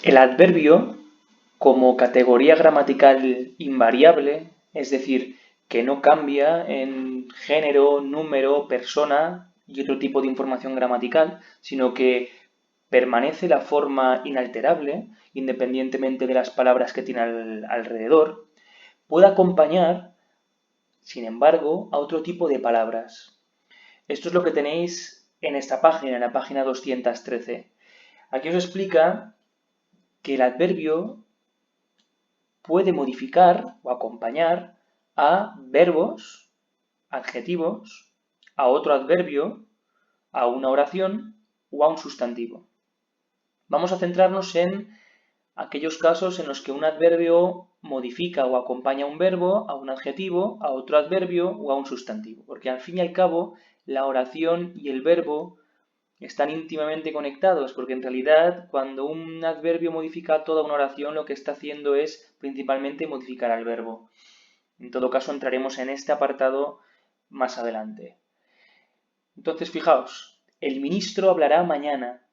El adverbio, como categoría gramatical invariable, es decir, que no cambia en género, número, persona y otro tipo de información gramatical, sino que permanece la forma inalterable, independientemente de las palabras que tiene alrededor, puede acompañar, sin embargo, a otro tipo de palabras. Esto es lo que tenéis en esta página, en la página 213. Aquí os explica que el adverbio puede modificar o acompañar a verbos, adjetivos, a otro adverbio, a una oración o a un sustantivo. Vamos a centrarnos en aquellos casos en los que un adverbio modifica o acompaña a un verbo, a un adjetivo, a otro adverbio o a un sustantivo. Porque al fin y al cabo, la oración y el verbo están íntimamente conectados, porque en realidad cuando un adverbio modifica toda una oración, lo que está haciendo es principalmente modificar al verbo. En todo caso, entraremos en este apartado más adelante. Entonces, fijaos, el ministro hablará mañana.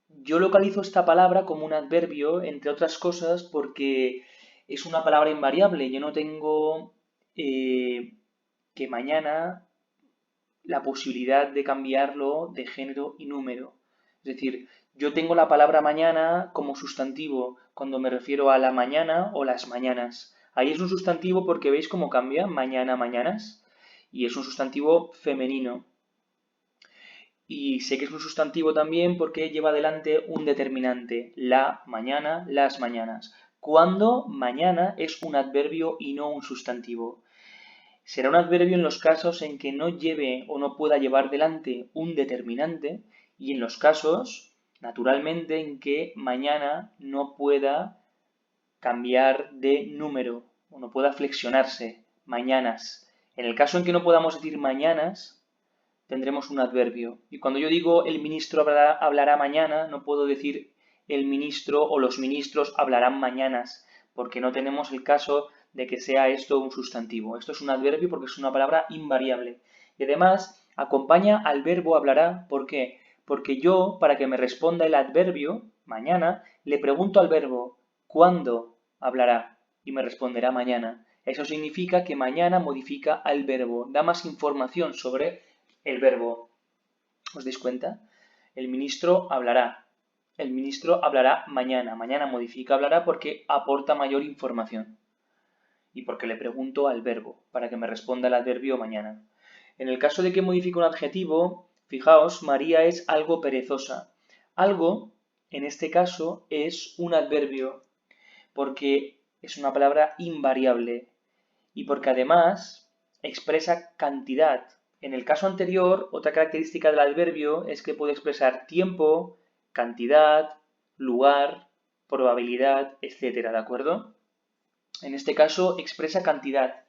Yo localizo esta palabra como un adverbio, entre otras cosas, porque es una palabra invariable. Yo no tengo que mañana la posibilidad de cambiarlo de género y número. Es decir, yo tengo la palabra mañana como sustantivo cuando me refiero a la mañana o las mañanas. Ahí es un sustantivo porque veis cómo cambia mañana, mañanas. Y es un sustantivo femenino. Y sé que es un sustantivo también porque lleva adelante un determinante, la mañana, las mañanas. Cuando mañana es un adverbio y no un sustantivo. Será un adverbio en los casos en que no lleve o no pueda llevar delante un determinante y en los casos, naturalmente, en que mañana no pueda cambiar de número o no pueda flexionarse, mañanas. En el caso en que no podamos decir mañanas, tendremos un adverbio. Y cuando yo digo el ministro hablará mañana, no puedo decir el ministro o los ministros hablarán mañanas, porque no tenemos el caso de que sea esto un sustantivo. Esto es un adverbio porque es una palabra invariable. Y además acompaña al verbo hablará. ¿Por qué? Porque yo, para que me responda el adverbio, mañana, le pregunto al verbo, ¿cuándo hablará? Y me responderá mañana. Eso significa que mañana modifica al verbo, da más información sobre el verbo. ¿Os dais cuenta? El ministro hablará. El ministro hablará mañana. Mañana modifica hablará porque aporta mayor información. Y porque le pregunto al verbo para que me responda el adverbio mañana. En el caso de que modifique un adjetivo, fijaos, María es algo perezosa. Algo, en este caso, es un adverbio porque es una palabra invariable y porque además expresa cantidad. En el caso anterior, otra característica del adverbio es que puede expresar tiempo, cantidad, lugar, probabilidad, etcétera, ¿de acuerdo? En este caso expresa cantidad.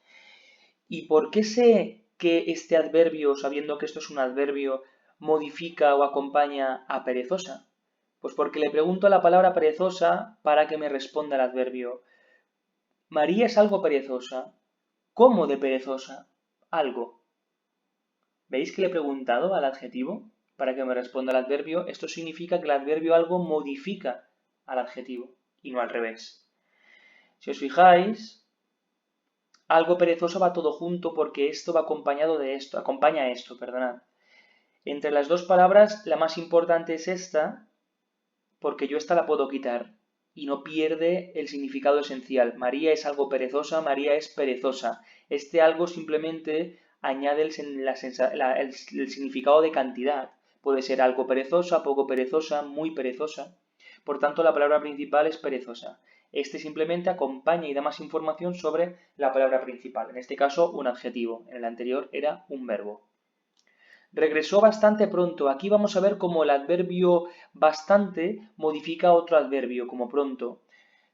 ¿Y por qué sé que este adverbio, sabiendo que esto es un adverbio, modifica o acompaña a perezosa? Pues porque le pregunto a la palabra perezosa para que me responda el adverbio. María es algo perezosa. ¿Cómo de perezosa? Algo. ¿Veis que le he preguntado al adjetivo para que me responda el adverbio? Esto significa que el adverbio algo modifica al adjetivo y no al revés. Si os fijáis, algo perezoso va todo junto porque esto va acompañado de esto, acompaña esto, perdonad. Entre las dos palabras, la más importante es esta, porque yo esta la puedo quitar y no pierde el significado esencial. María es algo perezosa, María es perezosa. Este algo simplemente añade el significado de cantidad. Puede ser algo perezosa, poco perezosa, muy perezosa. Por tanto, la palabra principal es perezosa. Este simplemente acompaña y da más información sobre la palabra principal. En este caso, un adjetivo. En el anterior era un verbo. Regresó bastante pronto. Aquí vamos a ver cómo el adverbio bastante modifica otro adverbio, como pronto.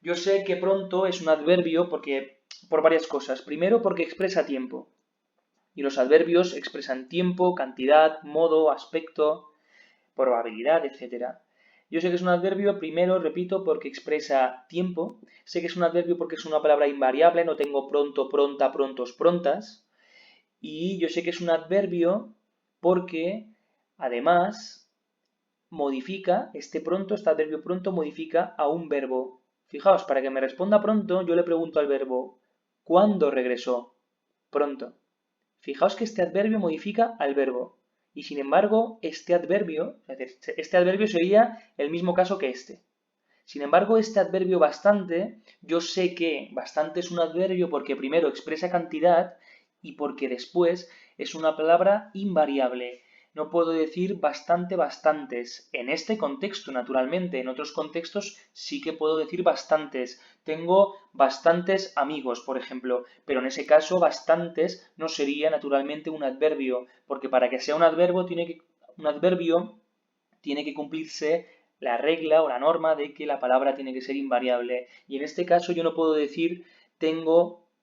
Yo sé que pronto es un adverbio por varias cosas. Primero, porque expresa tiempo. Y los adverbios expresan tiempo, cantidad, modo, aspecto, probabilidad, etc. Yo sé que es un adverbio, primero, repito, porque expresa tiempo. Sé que es un adverbio porque es una palabra invariable, no tengo pronto, pronta, prontos, prontas. Y yo sé que es un adverbio porque, además, modifica, este adverbio pronto modifica a un verbo. Fijaos, para que me responda pronto, yo le pregunto al verbo, ¿cuándo regresó? Pronto. Fijaos que este adverbio modifica al verbo. Y sin embargo, este adverbio sería el mismo caso que este. Sin embargo, este adverbio bastante, yo sé que bastante es un adverbio porque primero expresa cantidad y porque después es una palabra invariable. No puedo decir bastante, bastantes. En este contexto, naturalmente. En otros contextos sí que puedo decir bastantes. Tengo bastantes amigos, por ejemplo. Pero en ese caso, bastantes no sería naturalmente un adverbio. Porque para que sea un adverbio tiene que cumplirse la regla o la norma de que la palabra tiene que ser invariable. Y en este caso yo no puedo decir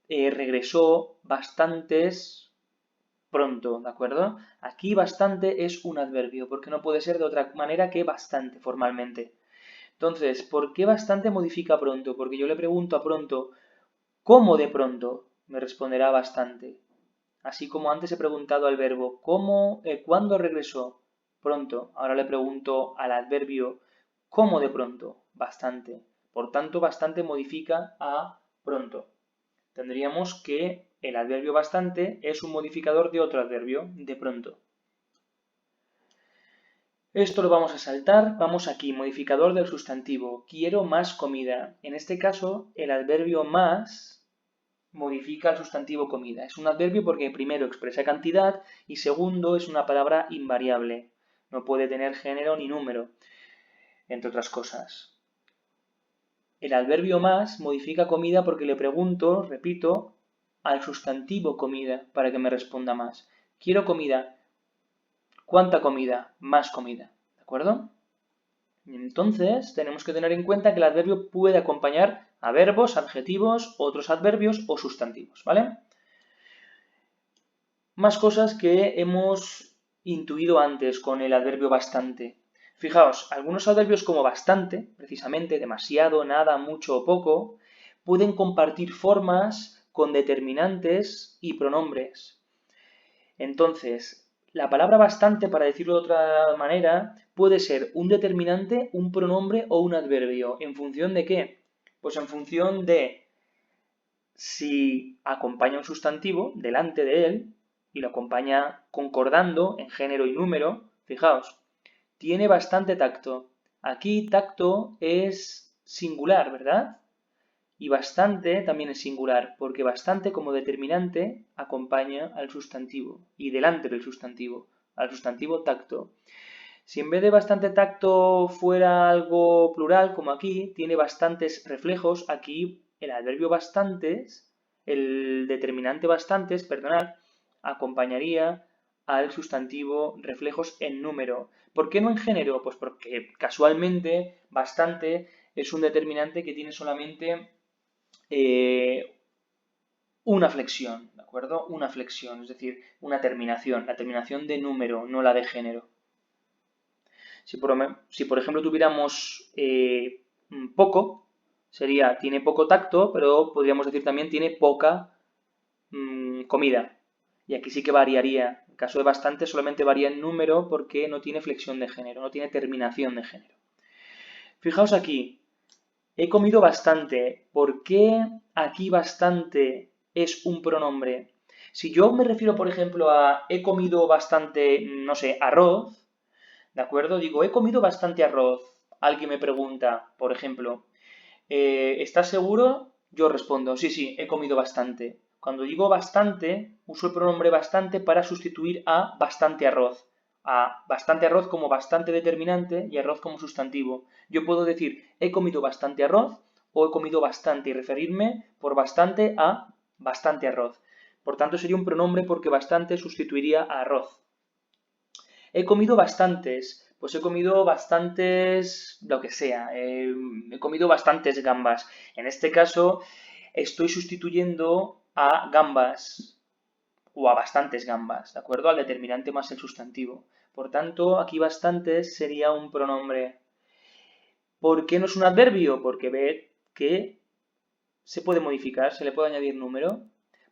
regresó bastantes pronto, ¿de acuerdo? Aquí bastante es un adverbio, porque no puede ser de otra manera que bastante formalmente. Entonces, ¿por qué bastante modifica pronto? Porque yo le pregunto a pronto, ¿cómo de pronto? Me responderá bastante. Así como antes he preguntado al verbo, ¿cuándo regresó? Pronto. Ahora le pregunto al adverbio, ¿cómo de pronto? Bastante. Por tanto, bastante modifica a pronto. Tendríamos que el adverbio bastante es un modificador de otro adverbio, de pronto. Esto lo vamos a saltar, vamos aquí, modificador del sustantivo, quiero más comida. En este caso, el adverbio más modifica el sustantivo comida. Es un adverbio porque primero expresa cantidad y segundo es una palabra invariable. No puede tener género ni número, entre otras cosas. El adverbio más modifica comida porque le pregunto, repito, al sustantivo comida para que me responda más. Quiero comida. ¿Cuánta comida? Más comida. ¿De acuerdo? Entonces, tenemos que tener en cuenta que el adverbio puede acompañar a verbos, adjetivos, otros adverbios o sustantivos, ¿vale? Más cosas que hemos intuido antes con el adverbio bastante. Fijaos, algunos adverbios como bastante, precisamente demasiado, nada, mucho o poco, pueden compartir formas con determinantes y pronombres. Entonces, la palabra bastante, para decirlo de otra manera, puede ser un determinante, un pronombre o un adverbio. ¿En función de qué? Pues en función de si acompaña un sustantivo delante de él y lo acompaña concordando en género y número. Fijaos, tiene bastante tacto. Aquí tacto es singular, ¿verdad? Y bastante también es singular, porque bastante como determinante acompaña al sustantivo y delante del sustantivo, al sustantivo tacto. Si en vez de bastante tacto fuera algo plural, como aquí, tiene bastantes reflejos, aquí el adverbio bastantes, el determinante bastantes, perdonad, acompañaría al sustantivo reflejos en número. ¿Por qué no en género? Pues porque casualmente bastante es un determinante que tiene solamente una flexión, ¿de acuerdo? Una flexión, es decir, una terminación, la terminación de número, no la de género. Si por ejemplo tuviéramos poco, sería tiene poco tacto, pero podríamos decir también tiene poca comida. Y aquí sí que variaría. En caso de bastante solamente varía en número porque no tiene flexión de género, no tiene terminación de género. Fijaos aquí, he comido bastante. ¿Por qué aquí bastante es un pronombre? Si yo me refiero, por ejemplo, a he comido bastante, no sé, arroz, ¿de acuerdo? Digo, he comido bastante arroz. Alguien me pregunta, por ejemplo, ¿estás seguro? Yo respondo, sí, sí, he comido bastante. Cuando digo bastante, uso el pronombre bastante para sustituir a bastante arroz. A bastante arroz como bastante determinante y arroz como sustantivo. Yo puedo decir, he comido bastante arroz o he comido bastante y referirme por bastante a bastante arroz. Por tanto, sería un pronombre porque bastante sustituiría a arroz. He comido bastantes, pues he comido bastantes, lo que sea, he comido bastantes gambas. En este caso, estoy sustituyendo a gambas o a bastantes gambas, ¿de acuerdo? Al determinante más el sustantivo. Por tanto, aquí bastantes sería un pronombre. ¿Por qué no es un adverbio? Porque ve que se puede modificar, se le puede añadir número.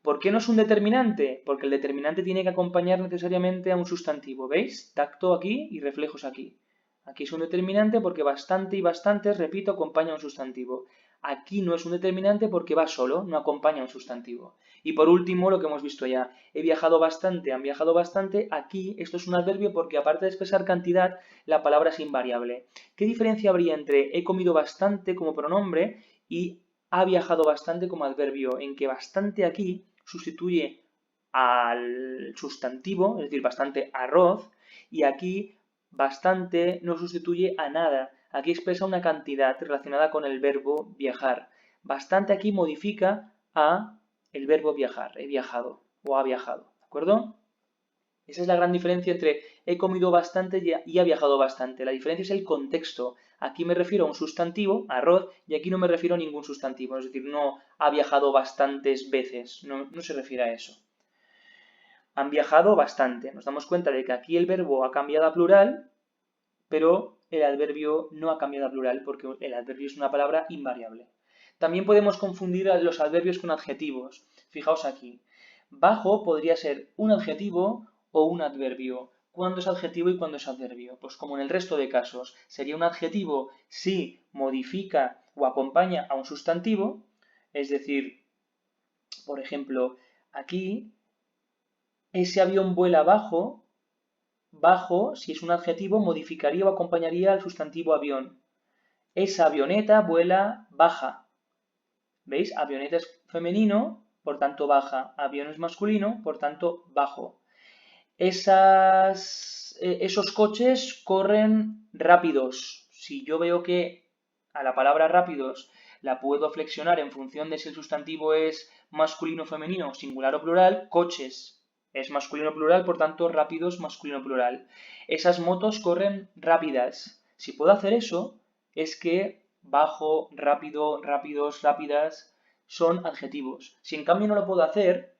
¿Por qué no es un determinante? Porque el determinante tiene que acompañar necesariamente a un sustantivo. ¿Veis? Tacto aquí y reflejos aquí. Aquí es un determinante porque bastante y bastantes, repito, acompaña a un sustantivo. Aquí no es un determinante porque va solo, no acompaña a un sustantivo. Y por último, lo que hemos visto ya, he viajado bastante, han viajado bastante, aquí esto es un adverbio porque aparte de expresar cantidad, la palabra es invariable. ¿Qué diferencia habría entre he comido bastante como pronombre y ha viajado bastante como adverbio? En que bastante aquí sustituye al sustantivo, es decir, bastante arroz, y aquí bastante no sustituye a nada. Aquí expresa una cantidad relacionada con el verbo viajar. Bastante aquí modifica a el verbo viajar, he viajado o ha viajado, ¿de acuerdo? Esa es la gran diferencia entre he comido bastante y ha viajado bastante. La diferencia es el contexto. Aquí me refiero a un sustantivo, arroz, y aquí no me refiero a ningún sustantivo. Es decir, no ha viajado bastantes veces. No se refiere a eso. Han viajado bastante. Nos damos cuenta de que aquí el verbo ha cambiado a plural, pero el adverbio no ha cambiado a plural porque el adverbio es una palabra invariable. También podemos confundir a los adverbios con adjetivos. Fijaos aquí. Bajo podría ser un adjetivo o un adverbio. ¿Cuándo es adjetivo y cuándo es adverbio? Pues como en el resto de casos. Sería un adjetivo si modifica o acompaña a un sustantivo. Es decir, por ejemplo, aquí ese avión vuela bajo. Bajo, si es un adjetivo, modificaría o acompañaría al sustantivo avión. Esa avioneta vuela baja. ¿Veis? Avioneta es femenino, por tanto baja. Avión es masculino, por tanto bajo. Esos coches corren rápidos. Si yo veo que a la palabra rápidos la puedo flexionar en función de si el sustantivo es masculino, femenino, singular o plural, coches es masculino plural, por tanto rápidos masculino plural. Esas motos corren rápidas. Si puedo hacer eso, es que bajo, rápido, rápidos, rápidas son adjetivos. Si en cambio no lo puedo hacer,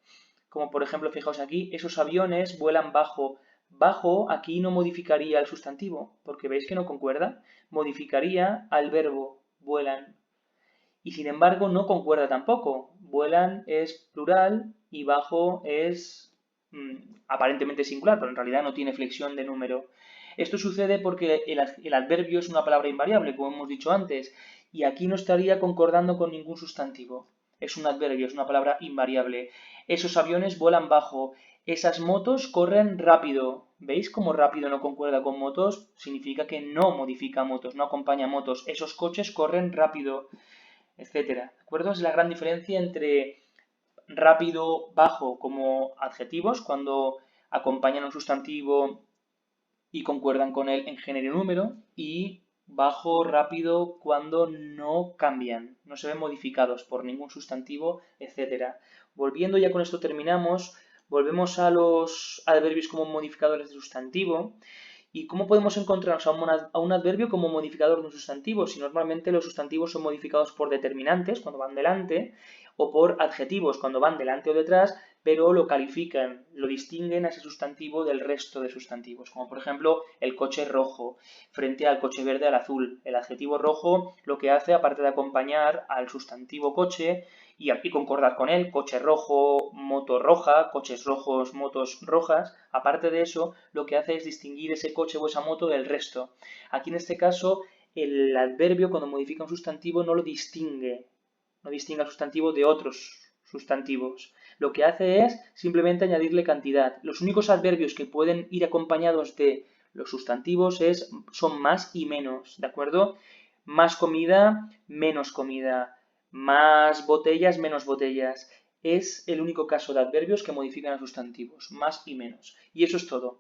como por ejemplo, fijaos aquí, esos aviones vuelan bajo. Bajo aquí no modificaría el sustantivo, porque veis que no concuerda. Modificaría al verbo vuelan. Y sin embargo no concuerda tampoco. Vuelan es plural y bajo es aparentemente singular, pero en realidad no tiene flexión de número. Esto sucede porque el adverbio es una palabra invariable, como hemos dicho antes, y aquí no estaría concordando con ningún sustantivo. Es un adverbio, es una palabra invariable. Esos aviones vuelan bajo. Esas motos corren rápido. ¿Veis cómo rápido no concuerda con motos? Significa que no modifica motos, no acompaña motos. Esos coches corren rápido, etcétera. ¿De acuerdo? Es la gran diferencia entre rápido, bajo como adjetivos, cuando acompañan un sustantivo y concuerdan con él en género y número, y bajo, rápido, cuando no cambian, no se ven modificados por ningún sustantivo, etc. Volviendo, ya con esto terminamos, volvemos a los adverbios como modificadores de sustantivo. ¿Y cómo podemos encontrarnos a un adverbio como modificador de un sustantivo? Si normalmente los sustantivos son modificados por determinantes cuando van delante o por adjetivos cuando van delante o detrás, pero lo califican, lo distinguen a ese sustantivo del resto de sustantivos. Como por ejemplo el coche rojo frente al coche verde al azul. El adjetivo rojo lo que hace, aparte de acompañar al sustantivo coche, y aquí concordar con él, coche rojo, moto roja, coches rojos, motos rojas, aparte de eso, lo que hace es distinguir ese coche o esa moto del resto. Aquí en este caso, el adverbio cuando modifica un sustantivo no distingue al sustantivo de otros sustantivos. Lo que hace es simplemente añadirle cantidad. Los únicos adverbios que pueden ir acompañados de los sustantivos son más y menos, ¿de acuerdo? Más comida, menos comida. Más botellas, menos botellas. Es el único caso de adverbios que modifican a sustantivos, más y menos. Y eso es todo.